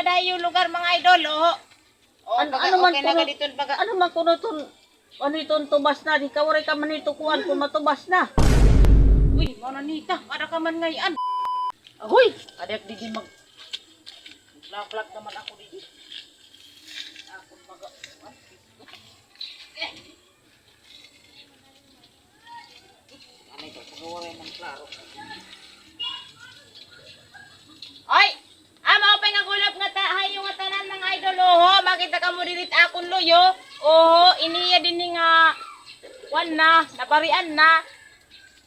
dayo lugar mga idol, oh. Oh, Ano man okay kuno, na dito baga. ano man kuno ton, ano iton tubas na, di ka waray ka man ito kuan kung matubas na. Uy, mana nita, ada ka man ngayon. Ahoy, adak di mag laplak naman ako dito. Ako baga. Ano ito, pagawaray ng klaro. Oy! Maupay nga gulap nga hayo nga tanan mga idol, oho. Makita ka mo dirit akon loyo. Oho, iniya din nga wan na, naparian na.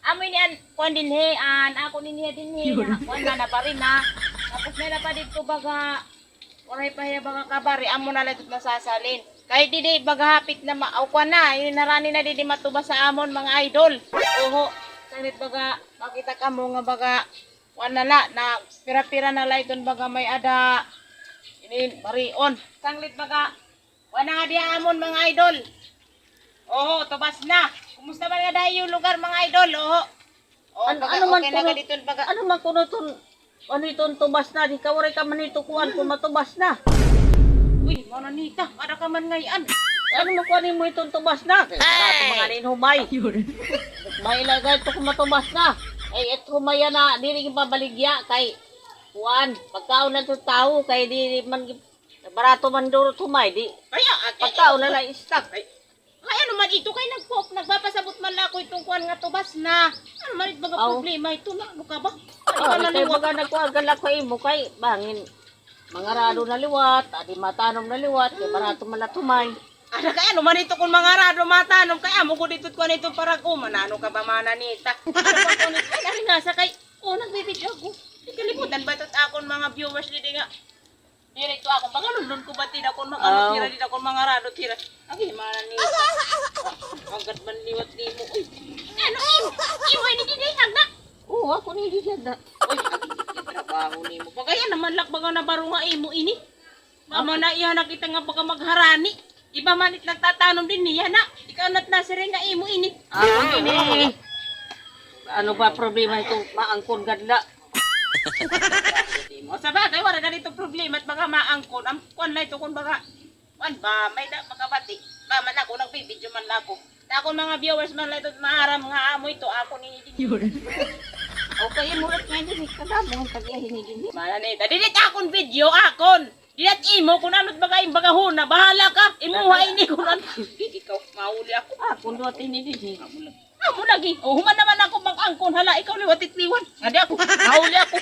Amoy ni an kuan din he, ako niya din he. Wan na napari na. Tapos may pa dito baga oray pa hiya baga kabari amo na lagot nasasalin. Kay di baga hapit na maaukuan na, narani na di matubas sa amon mga idol. Oho, sanit baga makita ka mo nga baga wala na pira-pira na lay doon baga may ada ini barion. Sanglit baga wala nga di amon mga idol. Oho, tubas na. Kumusta man nga dayo yung lugar mga idol? Oho. Oh, Ano, baga, ano man okay na kuno, ka dito baga. ano man kuno ton, ano iton tubas na, di ka waray ka man ito kuan kung matubas na. Uy, mana nita, ada ka man ngayon. Ano mo kuanin mo itong tubas na? Ay! Mga ninhumay. May ilagay ito kung matubas na. Ay, ito humaya na, di rin pabaligya kay kuan. Pagkaon na ito tao, kay di man, barato man doon humay, di. Kaya, Pagkaon na lang istak. Kaya ano man ito, kay nagpapasabot man lang ako itong kuan nga tubas na. Ano man ito baga Aw. problema ito na, ano ka ba? Ay, Oh, ka na kay liwat. baga nagkuhan ka lang kay mo, kay bangin. Mga rado na liwat, adi matanom na liwat, kay barato man na tumay. Ada kaya ano man ito kung mga rado matanong, kaya mo ko dito kuan itong parang manano ka ba mananita? Ano ba kuan ito? Ay, nari nga sa kay, nagbibidyo ako. Di kalimutan ba ito akong mga viewers dito nga? Direct ako, baka nundun ko ba tira kung makano tira dito akong mga rado tira. Ay, mananita. Agad man liwat ni mo. Uy, ano imo ni dinihag na? Oo, ako ni di siya. Uy, trabaho ni mo. Pagaya naman lak baga na baro nga imo ini. Mama na iya nakita nga baga magharani. Iba manit nagtatanom din niya na. Ikaw na't nasirin nga imo ini. Ako ni. Ano ba problema ito? Maangkon gadla. O sa bagay, wala na dito problema at baga maangkon. Ang kuwan na ito kung baga, kuwan ba, may da, magkabati. Ba, man ako, nagbibidyo man ako. Na akong mga viewers man lang ito, maaram nga amo ito, ako ni din. Okay, mulat nga din. Kadamo ang tagiyahin ni din. Mananita, dinit akong video, akon. Dinat imo, kung ano't baga yung bagahuna, bahala ka. Imuha ini kung ano. Ikaw, mahuli ako. Ako doon ni din. Amo lagi. O, human naman ako mag-angkon. Hala, ikaw liwatit liwan. Hindi ako, mahuli ako.